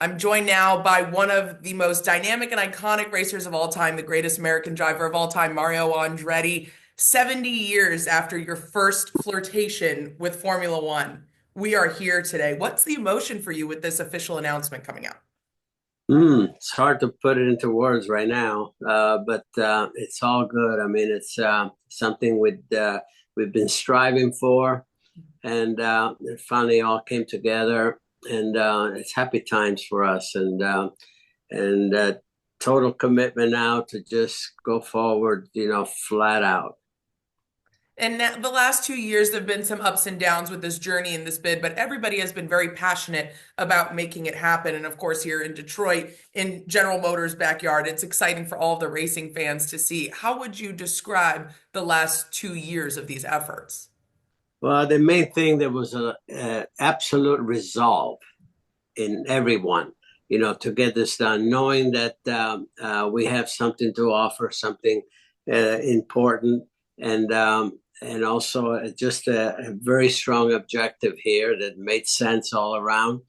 I'm joined now by one of the most dynamic and iconic racers of all time, the greatest American driver of all time, Mario Andretti. 70 years after your first flirtation with Formula One, we are here today. What's the emotion for you with this official announcement coming out? It's hard to put it into words right now, but it's all good. I mean, it's something we've been striving for, and it finally all came together, and it's happy times for us, and total commitment now to just go forward, flat out. And now, the last 2 years, there have been some ups and downs with this journey and this bid, but everybody has been very passionate about making it happen. And of course, here in Detroit, in General Motors' backyard, it's exciting for all of the racing fans to see. How would you describe the last 2 years of these efforts? Well, the main thing there was a absolute resolve in everyone, to get this done, knowing that we have something to offer, something important, and also just a very strong objective here that made sense all around.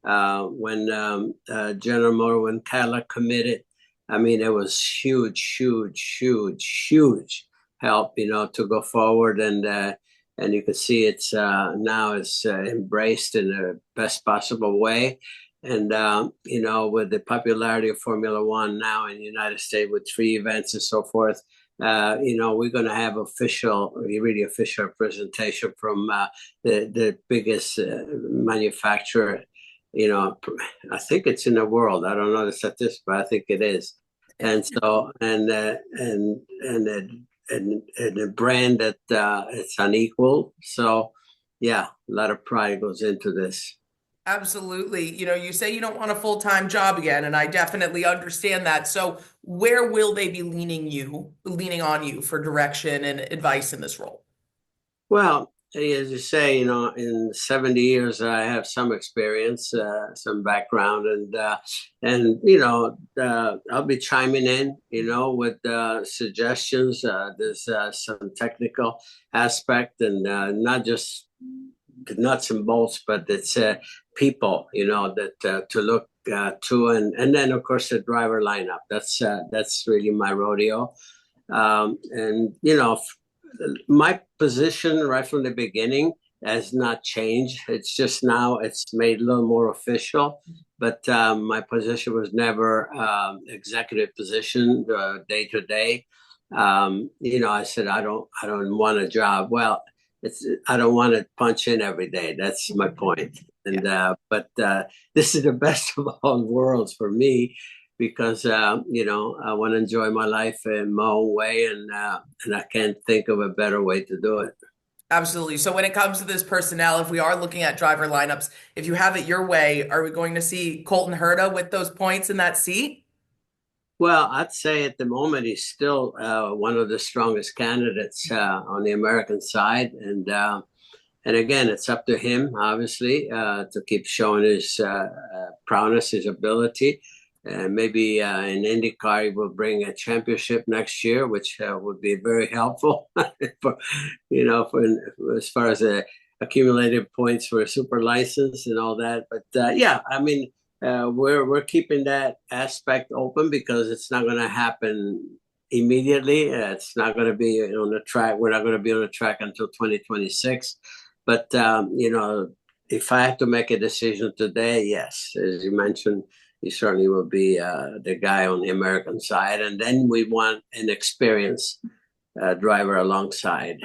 When General Motors, when Cadillac committed, I mean, it was huge, huge, huge, huge help, to go forward and you can see it's now it's embraced in the best possible way. And with the popularity of Formula One now in the United States with three events and so forth, we're going to have really official presentation from the biggest manufacturer. I think it's in the world. I don't know the statistics, but I think it is. And so, and a brand that it's unequal. So, yeah, a lot of pride goes into this. Absolutely. You say you don't want a full-time job again, and I definitely understand that. So, where will they be leaning on you for direction and advice in this role? Well, as you say, in 70 years, I have some experience, some background, and I'll be chiming in, with suggestions. There's some technical aspect, and not just the nuts and bolts, but it's people, that to look to, and then of course the driver lineup. That's really my rodeo, and my position right from the beginning has not changed. It's just now it's made a little more official. But my position was never executive position, day to day. I said I don't want a job. Well, I don't want to punch in every day. That's my point. Yeah. But this is the best of all worlds for me because I want to enjoy my life in my own way, and I can't think of a better way to do it. Absolutely. So when it comes to this personnel, if we are looking at driver lineups, if you have it your way, are we going to see Colton Herta with those points in that seat? Well, I'd say at the moment he's still one of the strongest candidates on the American side, and again, it's up to him, obviously, to keep showing his prowess, his ability. And maybe in IndyCar, he will bring a championship next year, which would be very helpful for, for as far as accumulated points for a super license and all that. But yeah, I mean, we're keeping that aspect open because it's not going to happen immediately. It's not going to be on the track. We're not going to be on the track until 2026. But if I had to make a decision today, yes, as you mentioned, he certainly will be the guy on the American side, and then we want an experienced driver alongside.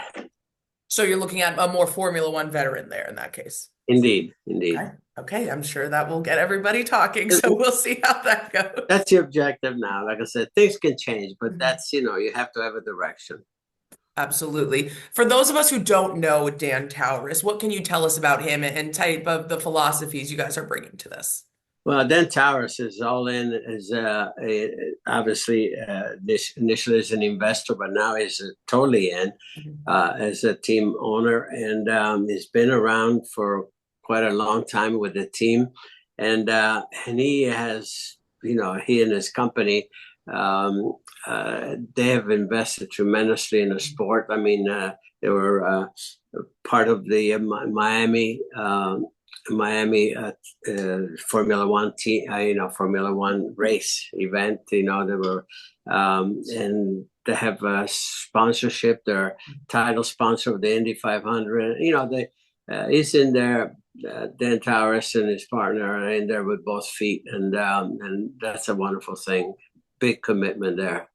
So you're looking at a more Formula One veteran there in that case. Indeed, indeed. Okay. Okay, I'm sure that will get everybody talking, so we'll see how that goes. That's the objective now. Like I said, things can change, but Mhm. that's, you have to have a direction. Absolutely. For those of us who don't know Dan Towriss, what can you tell us about him and type of the philosophies you guys are bringing to this? Well, then Towriss is all in, is obviously initially as an investor, but now he's totally in Mhm. as a team owner, and he's been around for quite a long time with the team, and he has, he and his company, they have invested tremendously in the sport. I mean, they were part of the Miami Miami Formula One team, Formula One race event. They were, and they have a sponsorship. They're title sponsor of the Indy 500. He's in there. Dan Towriss and his partner are in there with both feet, and that's a wonderful thing. Big commitment there.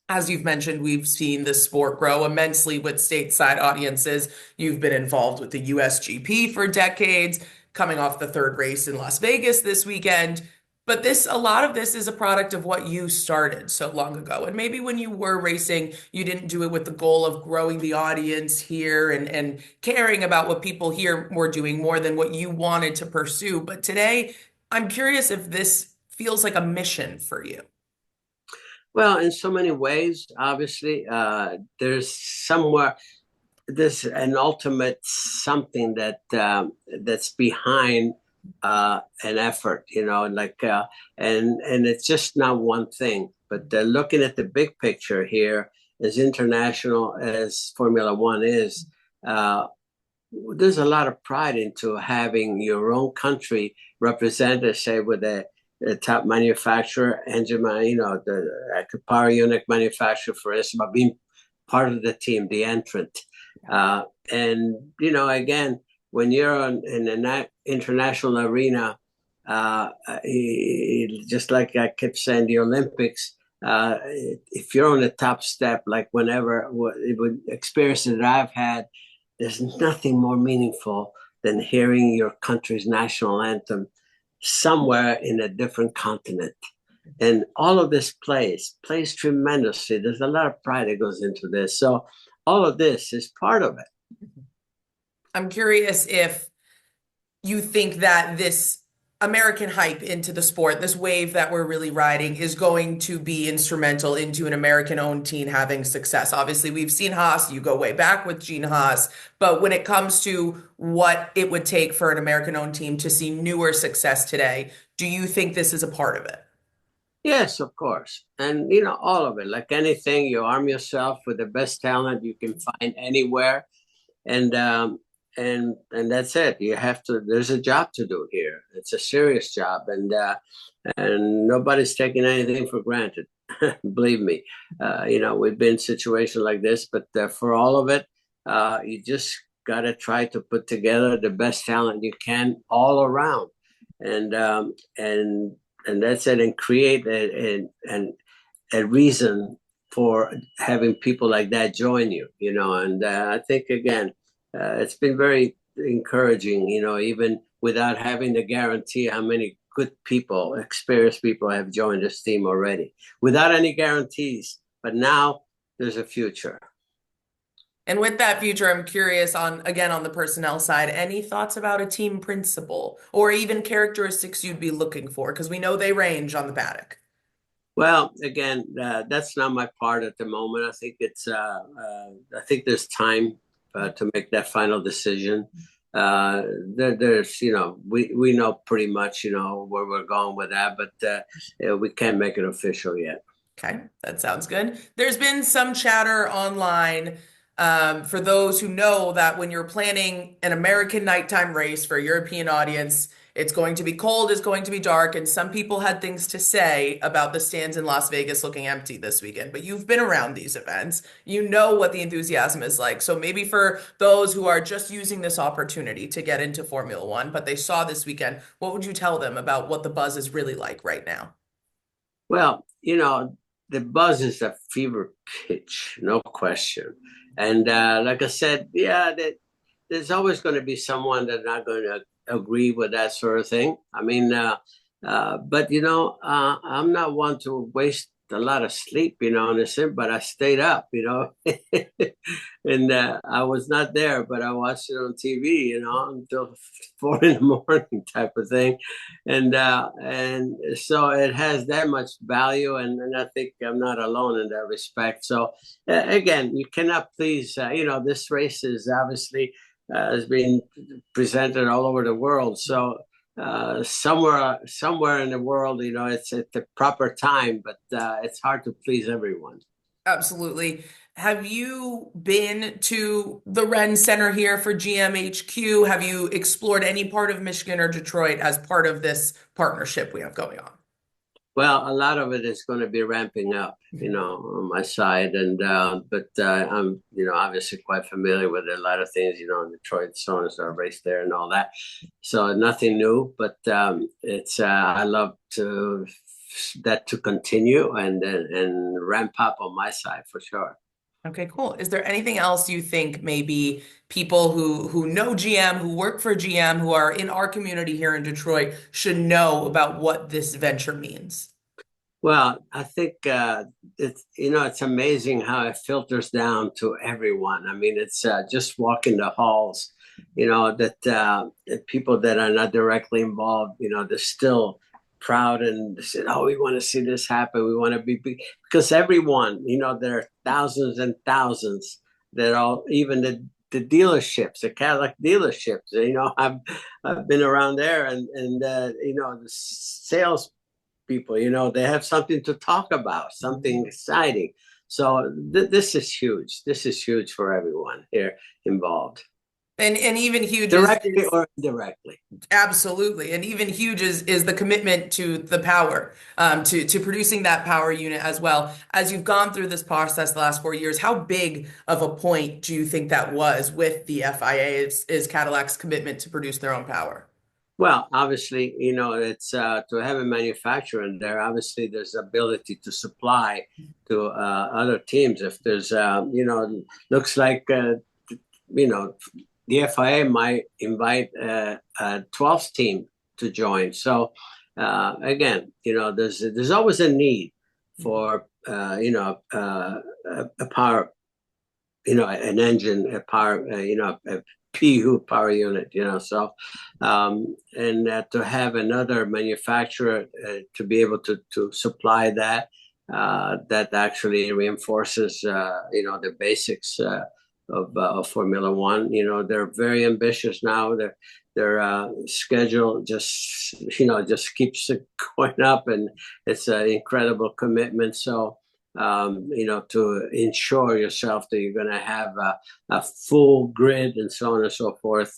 As you've mentioned, we've seen the sport grow immensely with stateside audiences. You've been involved with the USGP for decades, coming off the third race in Las Vegas this weekend. But a lot of this is a product of what you started so long ago. And maybe when you were racing, you didn't do it with the goal of growing the audience here and caring about what people here were doing more than what you wanted to pursue. But today, I'm curious if this feels like a mission for you. Well, in so many ways, obviously, there's an ultimate something that's behind an effort, and it's just not one thing. But looking at the big picture here, as international as Formula One is, there's a lot of pride into having your own country represented, say, with the top manufacturer, engine, the power unit manufacturer, for instance, by being part of the team, the entrant. And, again, when you're in an international arena, just like I kept saying, the Olympics, if you're on the top step, like whenever experiences that I've had, there's nothing more meaningful than hearing your country's national anthem somewhere in a different continent. And all of this plays tremendously. There's a lot of pride that goes into this. So all of this is part of it. I'm curious if you think that this American hype into the sport, this wave that we're really riding, is going to be instrumental into an American-owned team having success. Obviously, we've seen Haas, you go way back with Gene Haas, but when it comes to what it would take for an American-owned team to see newer success today, do you think this is a part of it? Yes, of course. And, all of it. Like anything, you arm yourself with the best talent you can find anywhere. And and that's it. You have to. There's a job to do here. It's a serious job, and nobody's taking anything for granted. Believe me. We've been in situations like this, but for all of it, you just got to try to put together the best talent you can all around, and that's it, and create a reason for having people like that join you. And I think again. It's been very encouraging, even without having the guarantee how many good people, experienced people have joined this team already, without any guarantees. But now there's a future. And with that future, I'm curious on the personnel side, any thoughts about a team principal or even characteristics you'd be looking for? Because we know they range on the paddock. Well, again, that's not my part at the moment. I think there's time to make that final decision. There's, we know pretty much, where we're going with that, but we can't make it official yet. Okay, that sounds good. There's been some chatter online for those who know that when you're planning an American nighttime race for a European audience, it's going to be cold, it's going to be dark, and some people had things to say about the stands in Las Vegas looking empty this weekend. But you've been around these events, you know what the enthusiasm is like. So maybe for those who are just using this opportunity to get into Formula One, but they saw this weekend, what would you tell them about what the buzz is really like right now? Well, the buzz is a fever pitch, no question. And like I said, yeah, there's always going to be someone that's not going to agree with that sort of thing. I mean, but I'm not one to waste a lot of sleep, on this, but I stayed up, and I was not there, but I watched it on TV, until 4 in the morning type of thing, and so it has that much value, and I think I'm not alone in that respect. So again, you cannot please, this race is obviously has been presented all over the world, so somewhere in the world, it's at the proper time, but it's hard to please everyone. Absolutely. Have you been to the Ren Center here for GMHQ? Have you explored any part of Michigan or Detroit as part of this partnership we have going on? Well, a lot of it is going to be ramping up, on my side, and but I'm, obviously quite familiar with a lot of things, in Detroit, so on and so race there and all that. So nothing new, but it's I love to that to continue and ramp up on my side for sure. Okay, cool. Is there anything else you think maybe people who know GM, who work for GM, who are in our community here in Detroit should know about what this venture means? Well, I think it's amazing how it filters down to everyone. I mean, it's just walking the halls, that people that are not directly involved, they're still proud and they said, "Oh, we want to see this happen. We want to be big." Because everyone, there are thousands and thousands that all, even the dealerships, the Cadillac dealerships. I've been around there, and the sales people, they have something to talk about, something exciting. So this is huge. This is huge for everyone here involved, And even huge directly is or indirectly. absolutely, and even huge is the commitment to the power, to producing that power unit as well. As you've gone through this process the last 4 years, how big of a point do you think that was with the FIA? Is Cadillac's commitment to produce their own power? Well, obviously, it's to have a manufacturer in there. Obviously, there's ability to supply to other teams. If there's, looks like, you know, the FIA might invite a 12th team to join. So again, there's always a need for a power, an engine, a power, a PU power unit, so and to have another manufacturer to be able to supply that, that actually reinforces, the basics of Formula One. They're very ambitious now. Their schedule just keeps going up, and it's an incredible commitment. So to ensure yourself that you're going to have a full grid and so on and so forth.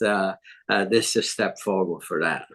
This is a step forward for that.